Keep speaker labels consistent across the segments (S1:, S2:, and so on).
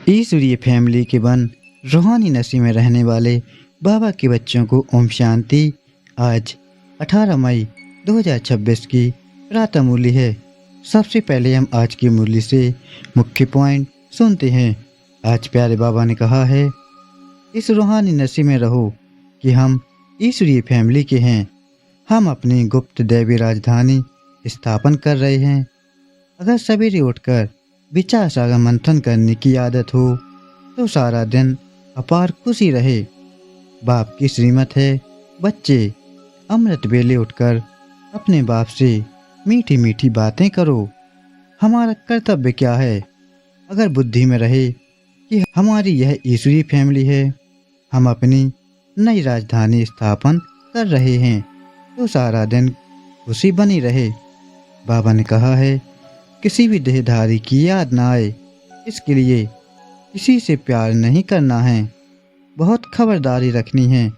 S1: ईश्वरीय फैमिली के बन रूहानी नशे में रहने वाले बाबा के बच्चों को ओम शांति। आज 18 मई 2026 की प्रातः मूल्य है। सबसे पहले हम आज की मूल्य से मुख्य पॉइंट सुनते हैं। आज प्यारे बाबा ने कहा है, इस रूहानी नशे में रहो कि हम ईश्वरीय फैमिली के हैं। हम अपनी गुप्त दैवी राजधानी स्थापन कर रहे हैं। अगर सवेरे उठकर विचार सागर मंथन करने की आदत हो तो सारा दिन अपार खुशी रहे। बाप की श्रीमत है, बच्चे अमृत वेले उठकर अपने बाप से मीठी मीठी बातें करो। हमारा कर्तव्य क्या है? अगर बुद्धि में रहे कि हमारी यह ईश्वरीय फैमिली है, हम अपनी नई राजधानी स्थापन कर रहे हैं, तो सारा दिन खुशी बनी रहे। बाबा ने कहा है, किसी भी देहधारी की याद ना आए, इसके लिए किसी से प्यार नहीं करना है। बहुत खबरदारी रखनी है।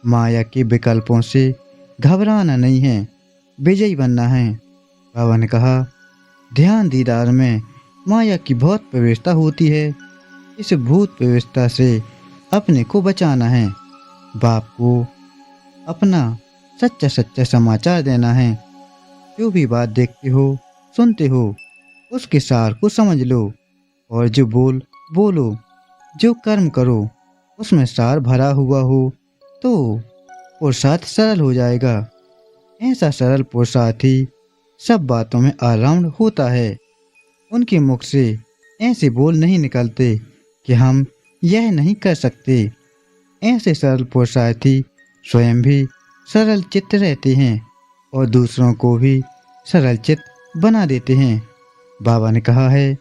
S1: माया के विकल्पों से घबराना नहीं है, विजयी बनना है। बाबा ने कहा, ध्यान दीदार में माया की बहुत प्रवेशता होती है। इस भूत प्रवेशता से अपने को बचाना है। बाप को अपना सच्चा सच्चा समाचार देना है। जो भी बात देखते हो, सुनते हो, उसके सार को समझ लो और जो बोलो, जो कर्म करो, उसमें सार भरा हुआ हो तो पुरुषार्थ सरल हो जाएगा। ऐसा सरल पुरुषार्थ ही सब बातों में ऑलराउंड होता है। उनके मुख से ऐसे बोल नहीं निकलते कि हम यह नहीं कर सकते। ऐसे सरल पुरुषार्थी स्वयं भी सरल चित्त रहते हैं और दूसरों को भी सरल चित्त बना देते हैं। बाबा ने कहा है,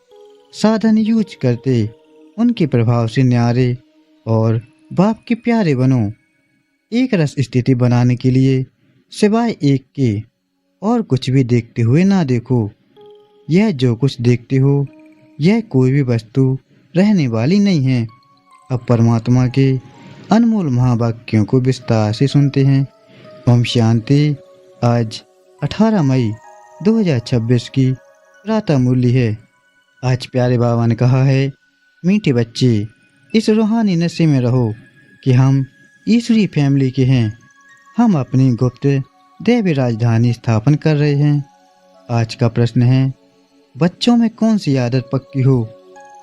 S1: साधन यूज करते उनके प्रभाव से न्यारे और बाप के प्यारे बनो। एक रस स्थिति बनाने के लिए सिवाय एक के और कुछ भी देखते हुए ना देखो। यह जो कुछ देखते हो, यह कोई भी वस्तु रहने वाली नहीं है। अब परमात्मा के अनमोल महावाक्यों को विस्तार से सुनते हैं। ओम शांति। आज 18 मई 2026 की प्रातः मूल्य है। आज प्यारे बाबा ने कहा है, मीठे बच्चे इस रूहानी नशे में रहो कि हम ईश्वरीय फैमिली के हैं। हम अपनी गुप्त दैवी राजधानी स्थापन कर रहे हैं। आज का प्रश्न है, बच्चों में कौन सी आदत पक्की हो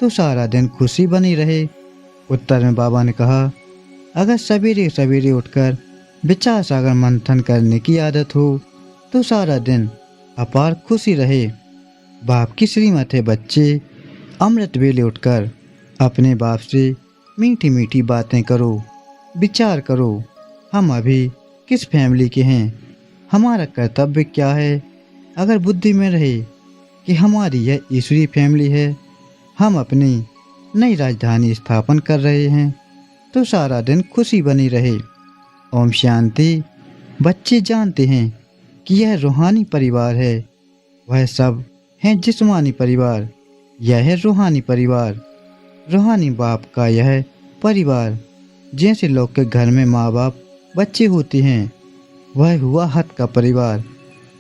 S1: तो सारा दिन खुशी बनी रहे? उत्तर में बाबा ने कहा, अगर सवेरे सवेरे उठकर विचार सागर मंथन करने की आदत हो तो सारा दिन अपार खुशी रहे। बाप की श्रीमत है, बच्चे अमृत वेले उठकर अपने बाप से मीठी मीठी बातें करो, विचार करो। हम अभी किस फैमिली के हैं? हमारा कर्तव्य क्या है? अगर बुद्धि में रहे कि हमारी यह ईश्वरीय फैमिली है, हम अपनी नई राजधानी स्थापन कर रहे हैं, तो सारा दिन खुशी बनी रहे। ओम शांति। बच्चे जानते हैं कि यह रूहानी परिवार है। वह सब हैं जिस्मानी परिवार, यह है रूहानी परिवार। रूहानी बाप का यह परिवार, जैसे लौकिक घर में माँ बाप बच्चे होते हैं, वह हुआ हद का परिवार।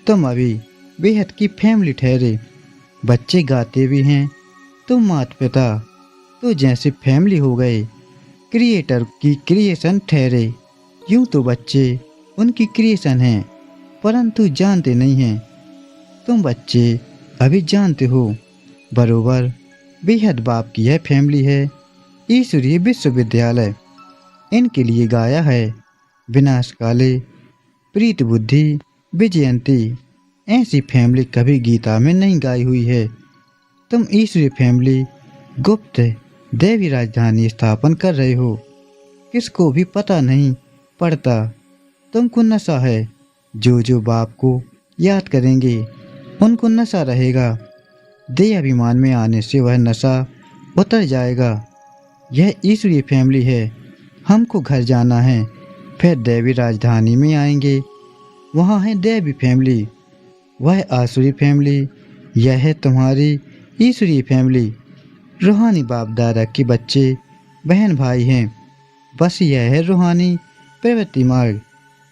S1: तुम अभी बेहद की फैमिली ठहरे। बच्चे गाते भी हैं, तुम माता पिता तो जैसे फैमिली हो गए। क्रिएटर की क्रिएशन ठहरे। यूं तो बच्चे उनकी क्रिएशन हैं, परंतु जानते नहीं हैं। तुम बच्चे अभी जानते हो। बरोबर बेहद बाप की यह फैमिली है, ईश्वरीय विश्वविद्यालय। इनके लिए गाया है, विनाश काले प्रीत बुद्धि विजयंती। ऐसी फैमिली कभी गीता में नहीं गाई हुई है। तुम ईश्वरीय फैमिली गुप्त दैवी राजधानी स्थापन कर रहे हो। किसको भी पता नहीं पड़ता। तुमको नशा है। जो बाप को याद करेंगे उनको नशा रहेगा। देह अभिमान में आने से वह नशा उतर जाएगा। यह ईश्वरीय फैमिली है। हमको घर जाना है, फिर दैवी राजधानी में आएंगे। वहाँ है दैवी फैमिली, वह आसुरी फैमिली। यह है तुम्हारी ईश्वरीय फैमिली। रूहानी बाप दादा के बच्चे बहन भाई हैं। बस यह है रूहानी प्रवृत्ति मार्ग।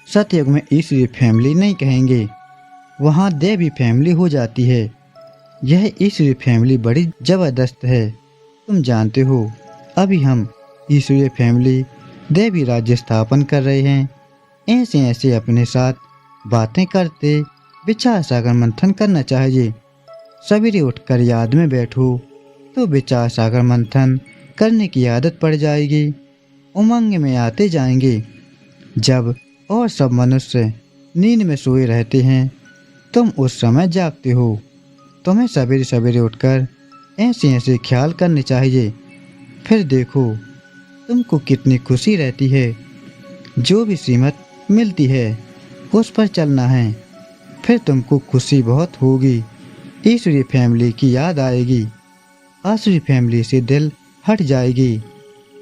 S1: सतयुग में ईश्वरीय फैमिली नहीं कहेंगे, वहाँ दैवी फैमिली हो जाती है। यह ईश्वरीय फैमिली बड़ी जबरदस्त है। तुम जानते हो अभी हम ईश्वरीय फैमिली देवी राज्य स्थापन कर रहे हैं। ऐसे ऐसे अपने साथ बातें करते विचार सागर मंथन करना चाहिए। सवेरे उठकर याद में बैठो तो विचार सागर मंथन करने की आदत पड़ जाएगी। उमंग में आते जाएंगे। जब और सब मनुष्य नींद में सोए रहते हैं तुम उस समय जागते हो। तुम्हें सवेरे सवेरे उठकर ऐसे ऐसे ख्याल करने चाहिए। फिर देखो तुमको कितनी खुशी रहती है। जो भी सीमत मिलती है उस पर चलना है। फिर तुमको खुशी बहुत होगी। ईश्वरीय फैमिली की याद आएगी। आसुरी फैमिली से दिल हट जाएगी।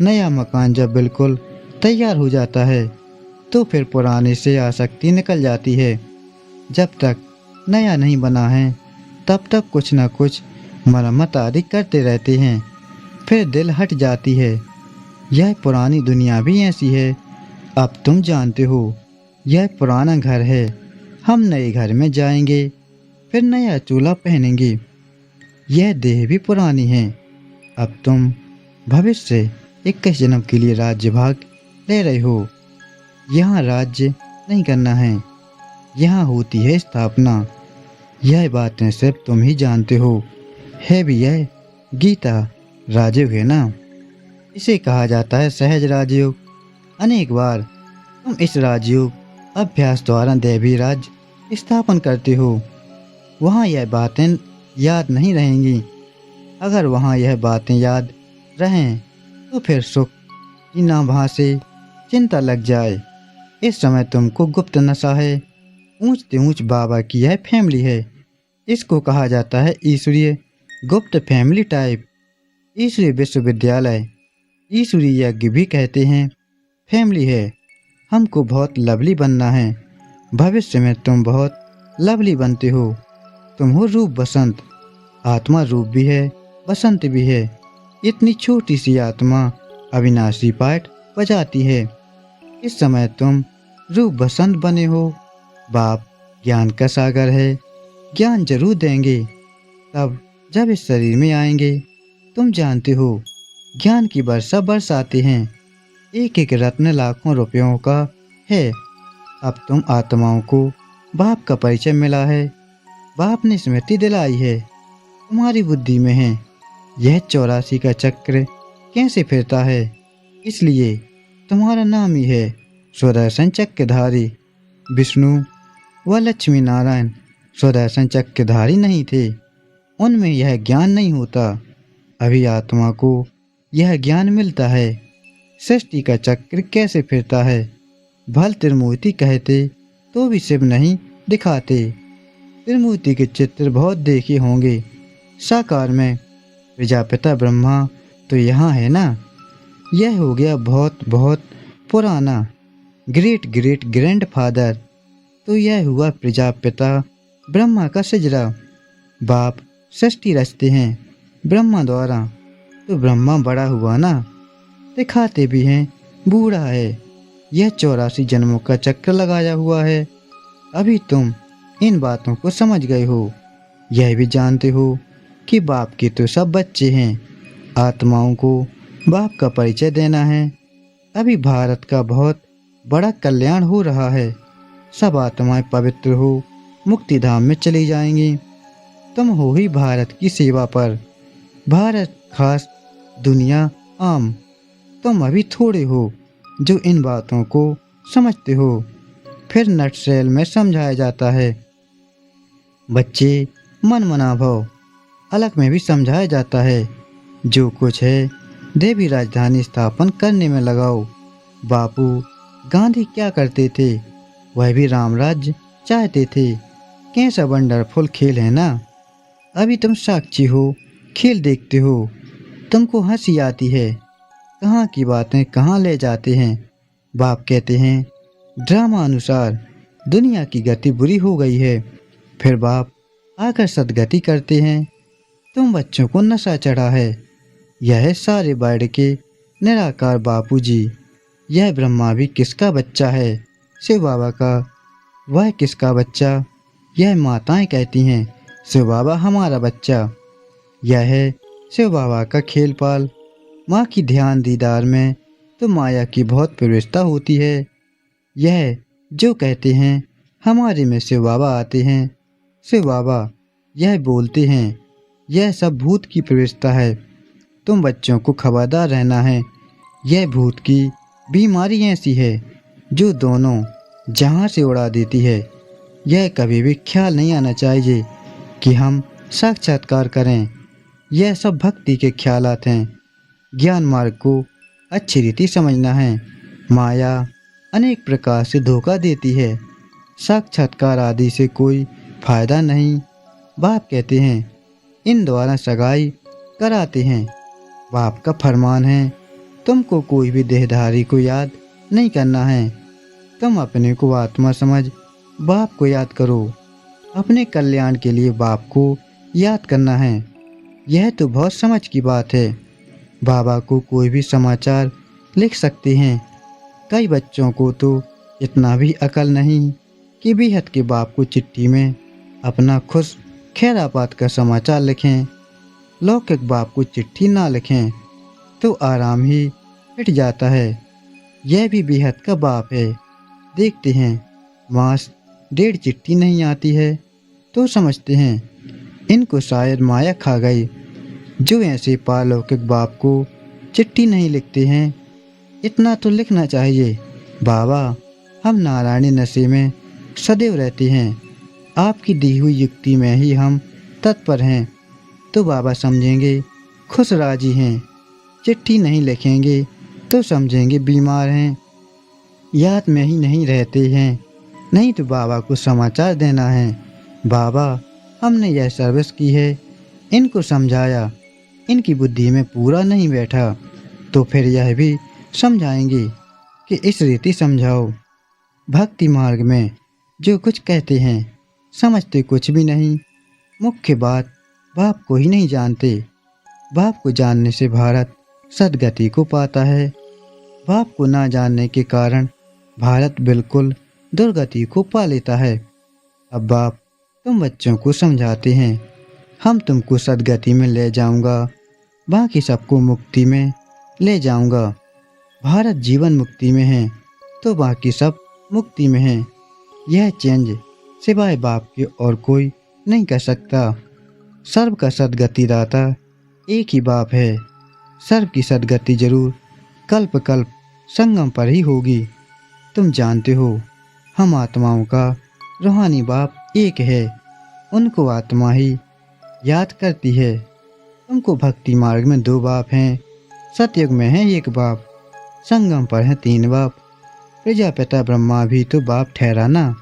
S1: नया मकान जब बिल्कुल तैयार हो जाता है तो फिर पुराने से आसक्ति निकल जाती है। जब तक नया नहीं बना है तब तक कुछ न कुछ मरम्मत आदि करते रहते हैं। फिर दिल हट जाती है। यह पुरानी दुनिया भी ऐसी है। अब तुम जानते हो यह पुराना घर है। हम नए घर में जाएंगे फिर नया चूल्हा पहनेंगे। यह देह भी पुरानी है। अब तुम भविष्य 21 जन्म के लिए राज्य भाग ले रहे हो। यहाँ राज्य नहीं करना है, यहाँ होती है स्थापना। यह बातें सिर्फ तुम ही जानते हो। है भी यह गीता राजयोग है ना। इसे कहा जाता है सहज राजयोग। अनेक बार तुम इस राजयोग अभ्यास द्वारा दैवी राज्य स्थापन करते हो। वहाँ यह बातें याद नहीं रहेंगी। अगर वहाँ यह बातें याद रहें तो फिर सुख की नाभा से चिंता लग जाए। इस समय तुमको गुप्त नशा है। ऊंचते ऊंच बाबा की यह फैमिली है। इसको कहा जाता है ईश्वरीय गुप्त फैमिली टाइप। ईश्वरीय विश्वविद्यालय, ईश्वरीय यज्ञ भी कहते हैं फैमिली है। हमको बहुत लवली बनना है। भविष्य में तुम बहुत लवली बनते हो। तुम हो रूप बसंत। आत्मा रूप भी है बसंत भी है। इतनी छोटी सी आत्मा अविनाशी पाठ बजाती है। इस समय तुम रूप बसंत बने हो। बाप ज्ञान का सागर है। ज्ञान जरूर देंगे तब जब इस शरीर में आएंगे। तुम जानते हो ज्ञान की वर्षा बरसाते हैं। एक एक रत्न लाखों रुपयों का है। अब तुम आत्माओं को बाप का परिचय मिला है। बाप ने स्मृति दिलाई है। तुम्हारी बुद्धि में है यह 84 का चक्र कैसे फिरता है। इसलिए तुम्हारा नाम ही है स्वदर्शन चक्रधारी। विष्णु व लक्ष्मी नारायण स्वदर्शन चक्रधारी नहीं थे। उनमें यह ज्ञान नहीं होता। अभी आत्मा को यह ज्ञान मिलता है। सृष्टि का चक्र कैसे फिरता है। भल त्रिमूर्ति कहते तो भी शिव नहीं दिखाते। त्रिमूर्ति के चित्र बहुत देखे होंगे। साकार में प्रजापिता ब्रह्मा तो यहाँ है ना। यह हो गया बहुत बहुत पुराना ग्रेट ग्रेट ग्रैंड फादर। तो यह हुआ प्रजापिता ब्रह्मा का सिजरा। बाप सृष्टि रचते हैं ब्रह्मा द्वारा। तो ब्रह्मा बड़ा हुआ ना। दिखाते भी हैं बूढ़ा है। यह 84 जन्मों का चक्र लगाया हुआ है। अभी तुम इन बातों को समझ गए हो। यह भी जानते हो कि बाप के तो सब बच्चे हैं। आत्माओं को बाप का परिचय देना है। अभी भारत का बहुत बड़ा कल्याण हो रहा है। सब आत्माएं पवित्र हो मुक्ति धाम में चली जाएंगी। तुम हो ही भारत की सेवा पर। भारत खास दुनिया आम। तुम अभी थोड़े हो जो इन बातों को समझते हो। फिर नटशेल में समझाया जाता है। बच्चे मन मना भव अलग में भी समझाया जाता है। जो कुछ है देवी राजधानी स्थापन करने में लगाओ। बापू गांधी क्या करते थे। वह भी राम राज्य चाहते थे। कैसा वंडरफुल खेल है ना। अभी तुम साक्षी हो। खेल देखते हो। तुमको हंसी आती है। कहाँ की बातें कहाँ ले जाते हैं। बाप कहते हैं ड्रामा अनुसार दुनिया की गति बुरी हो गई है। फिर बाप आकर सदगति करते हैं। तुम बच्चों को नशा चढ़ा है। यह है सारे वर्ल्ड के निराकार बापूजी। यह ब्रह्मा भी किसका बच्चा है। शिव बाबा का। वह किसका बच्चा। यह माताएं कहती हैं शिव बाबा हमारा बच्चा। यह है शिव बाबा का खेल पाल। माँ की ध्यान दीदार में तो माया की बहुत प्रवेशता होती है। यह जो कहते हैं हमारे में शिव बाबा आते हैं, शिव बाबा यह बोलते हैं, यह सब भूत की प्रवेशता है। तुम बच्चों को खबरदार रहना है। यह भूत की बीमारी ऐसी है जो दोनों जहां से उड़ा देती है। यह कभी भी ख्याल नहीं आना चाहिए कि हम साक्षात्कार करें। यह सब भक्ति के ख्यालात हैं। ज्ञान मार्ग को अच्छी रीति समझना है। माया अनेक प्रकार से धोखा देती है। साक्षात्कार आदि से कोई फायदा नहीं। बाप कहते हैं इन द्वारा सगाई कराते हैं। बाप का फरमान है तुमको कोई भी देहधारी को याद नहीं करना है। तुम अपने को आत्मा समझ बाप को याद करो। अपने कल्याण के लिए बाप को याद करना है। यह तो बहुत समझ की बात है। बाबा को कोई भी समाचार लिख सकते हैं। कई बच्चों को तो इतना भी अकल नहीं कि बेहद के बाप को चिट्ठी में अपना खुश खैरापात का समाचार लिखें। लौकिक बाप को चिट्ठी ना लिखें तो आराम ही मिट जाता है। यह भी बेहद का बाप है। देखते हैं मास 1.5 चिट्ठी नहीं आती है तो समझते हैं इनको शायद माया खा गई। जो ऐसे पालौकिक बाप को चिट्ठी नहीं लिखते हैं, इतना तो लिखना चाहिए, बाबा हम नारायणी नशे में सदैव रहते हैं। आपकी दी हुई युक्ति में ही हम तत्पर हैं। तो बाबा समझेंगे खुश राजी हैं। चिट्ठी नहीं लिखेंगे तो समझेंगे बीमार हैं, याद में ही नहीं रहते हैं। नहीं तो बाबा को समाचार देना है, बाबा हमने यह सर्विस की है। इनको समझाया, इनकी बुद्धि में पूरा नहीं बैठा तो फिर यह भी समझाएंगे कि इस रीति समझाओ। भक्ति मार्ग में जो कुछ कहते हैं समझते कुछ भी नहीं। मुख्य बात बाप को ही नहीं जानते। बाप को जानने से भारत सदगति को पाता है। बाप को ना जानने के कारण भारत बिल्कुल दुर्गति को पा लेता है। अब बाप तुम बच्चों को समझाते हैं हम तुमको सदगति में ले जाऊंगा, बाकी सबको मुक्ति में ले जाऊंगा। भारत जीवन मुक्ति में है तो बाकी सब मुक्ति में है। यह चेंज सिवाय बाप के और कोई नहीं कर सकता। सर्व का सदगति दाता एक ही बाप है। सर्व की सदगति जरूर कल्प कल्प संगम पर ही होगी। तुम जानते हो हम आत्माओं का रूहानी बाप एक है। उनको आत्मा ही याद करती है। तुमको भक्ति मार्ग में 2 बाप हैं। सतयुग में है 1 बाप, संगम पर है 3 बाप। प्रजापिता ब्रह्मा भी तो बाप ठहरा ना।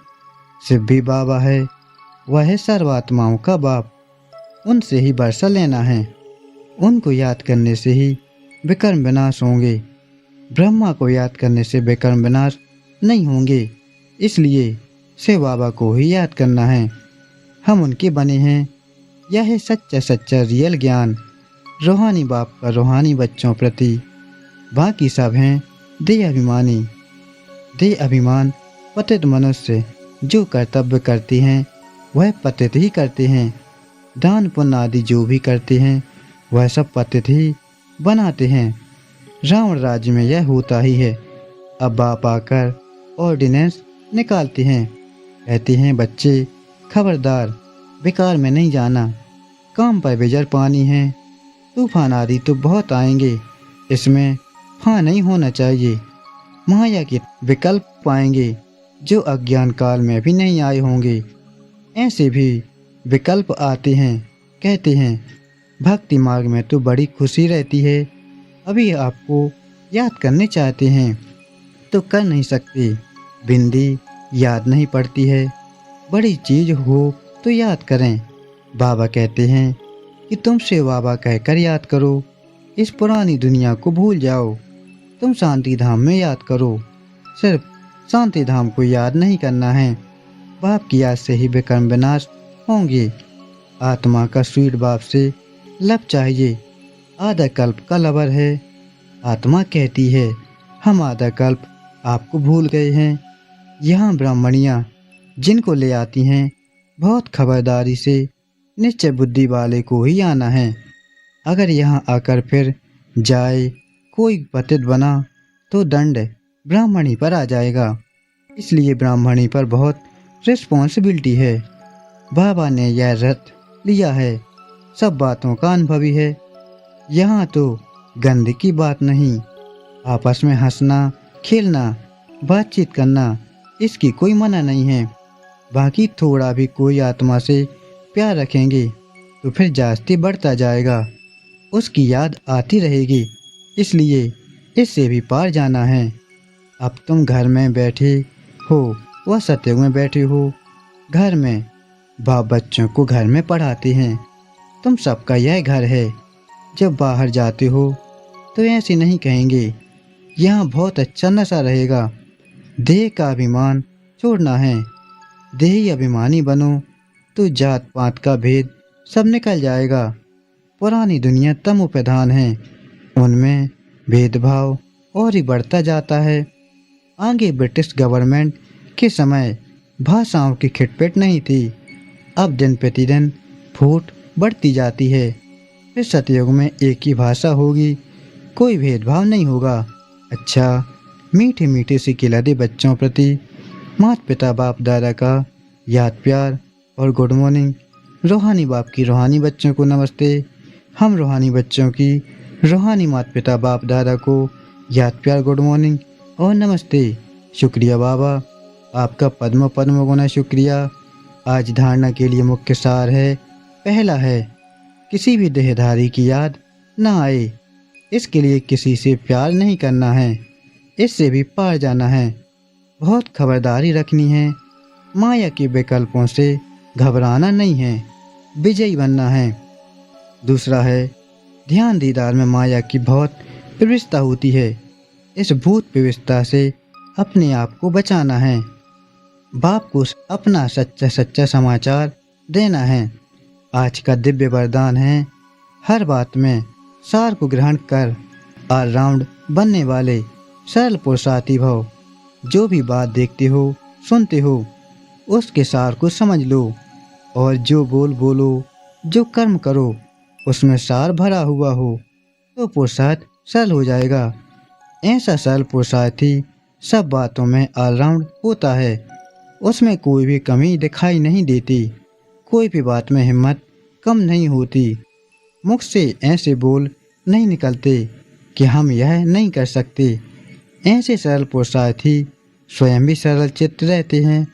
S1: शिव भी बाबा है, वह है सर्वात्माओं का बाप। उनसे ही वर्षा लेना है। उनको याद करने से ही विकर्म विनाश होंगे। ब्रह्मा को याद करने से विकर्म विनाश नहीं होंगे। इसलिए शिव बाबा को ही याद करना है। हम उनके बने हैं। यह है सच्चा सच्चा रियल ज्ञान। रूहानी बाप का रूहानी बच्चों प्रति। बाकी सब हैं देह अभिमानी। देह अभिमान पतित मनुष्य जो कर्तव्य करते हैं वह पतित ही करते हैं। दान पुण्य आदि जो भी करते हैं वह सब पतित ही बनाते हैं। रावण राज्य में यह होता ही है। अब बाप आकर ऑर्डिनेंस निकालते हैं। कहते हैं बच्चे खबरदार, बेकार में नहीं जाना। काम पर बेजर पानी है। तूफान आदि तो बहुत आएंगे, इसमें हाँ नहीं होना चाहिए। माया के विकल्प पाएंगे जो अज्ञान काल में भी नहीं आए होंगे। ऐसे भी विकल्प आते हैं। कहते हैं भक्ति मार्ग में तो बड़ी खुशी रहती है। अभी आपको याद करने चाहते हैं तो कर नहीं सकते। बिंदी याद नहीं पड़ती है। बड़ी चीज हो तो याद करें। बाबा कहते हैं कि तुम शिव बाबा कहकर याद करो। इस पुरानी दुनिया को भूल जाओ। तुम शांति धाम में याद करो। सिर्फ शांति धाम को याद नहीं करना है। बाप की याद से ही विकर्म विनाश होंगे। आत्मा का स्वीट बाप से लब चाहिए। आधा कल्प का लवर है। आत्मा कहती है हम आधा कल्प आपको भूल गए हैं। यहाँ ब्राह्मणियाँ जिनको ले आती हैं बहुत खबरदारी से निश्चय बुद्धि वाले को ही आना है। अगर यहाँ आकर फिर जाए कोई पतित बना तो दंड ब्राह्मणी पर आ जाएगा। इसलिए ब्राह्मणी पर बहुत रिस्पॉन्सिबिलिटी है। बाबा ने यह व्रत लिया है, सब बातों का अनुभवी है। यहाँ तो गंद की बात नहीं, आपस में हंसना खेलना बातचीत करना इसकी कोई मना नहीं है। बाकी थोड़ा भी कोई आत्मा से प्यार रखेंगे तो फिर जास्ती बढ़ता जाएगा, उसकी याद आती रहेगी। इसलिए इससे भी पार जाना है। अब तुम घर में बैठे हो, वह सत्युग में बैठे हो। घर में बाप बच्चों को घर में पढ़ाते हैं, तुम सबका यह घर है। जब बाहर जाते हो तो ऐसे नहीं कहेंगे यहाँ बहुत अच्छा नशा रहेगा। देह का अभिमान छोड़ना है। देही अभिमानी बनो तो जात पात का भेद सब निकल जाएगा। पुरानी दुनिया तमो प्रधान है, उनमें भेदभाव और ही बढ़ता जाता है। आगे ब्रिटिश गवर्नमेंट के समय भाषाओं की खिटपिट नहीं थी, अब दिन प्रतिदिन फूट बढ़ती जाती है। फिर सतयुग में एक ही भाषा होगी, कोई भेदभाव नहीं होगा। अच्छा, मीठे मीठे से खिलाते बच्चों प्रति माता पिता बाप दादा का याद प्यार और गुड मॉर्निंग। रूहानी बाप की रूहानी बच्चों को नमस्ते। हम रूहानी बच्चों की रूहानी माता पिता बाप दादा को याद प्यार गुड मॉर्निंग और नमस्ते। शुक्रिया बाबा, आपका पद्म पद्म गुना शुक्रिया। आज धारणा के लिए मुख्य सार है। पहला है, किसी भी देहधारी की याद ना आए, इसके लिए किसी से प्यार नहीं करना है, इससे भी पार जाना है। बहुत खबरदारी रखनी है, माया के विकल्पों से घबराना नहीं है, विजयी बनना है। दूसरा है, ध्यान दीदार में माया की बहुत प्रविष्टता होती है, इस भूत प्रविष्टता से अपने आप को बचाना है। बाप को अपना सच्चा सच्चा समाचार देना है। आज का दिव्य वरदान है, हर बात में सार को ग्रहण कर ऑलराउंड बनने वाले सरल पुरुषार्थी भव। जो भी बात देखते हो सुनते हो उसके सार को समझ लो, और जो बोलो जो कर्म करो उसमें सार भरा हुआ हो तो पुरुषार्थ सरल हो जाएगा। ऐसा सरल पुरुषार्थी सब बातों में ऑलराउंड होता है, उसमें कोई भी कमी दिखाई नहीं देती, कोई भी बात में हिम्मत कम नहीं होती। मुख से ऐसे बोल नहीं निकलते कि हम यह नहीं कर सकते। ऐसे सरल पुरुषार्थी स्वयं भी सरल चित्त रहते हैं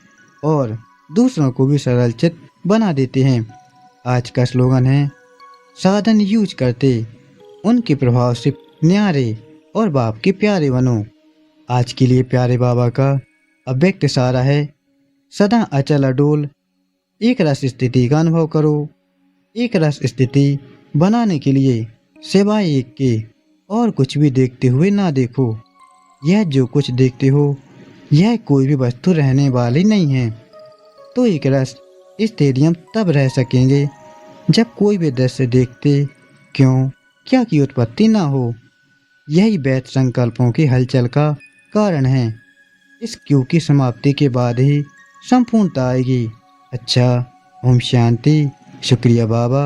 S1: और दूसरों को भी सरल चित्त बना देते हैं। आज का स्लोगन है, साधन यूज करते उनके प्रभाव से न्यारे और बाप के प्यारे बनो। आज के लिए प्यारे बाबा का अव्यक्त सारा है, सदा अचल अडोल एक रस स्थिति का अनुभव करो। एक रस स्थिति बनाने के लिए सिवाय एक के और कुछ भी देखते हुए ना देखो। यह जो कुछ देखते हो यह कोई भी वस्तु रहने वाली नहीं है। तो एक रस स्टेडियम तब रह सकेंगे जब कोई भी दृश्य देखते क्यों क्या की उत्पत्ति ना हो। यही वैध संकल्पों की हलचल का कारण है। इस क्यों की समाप्ति के बाद ही संपूर्णता आएगी। अच्छा, ओम शांति। शुक्रिया बाबा।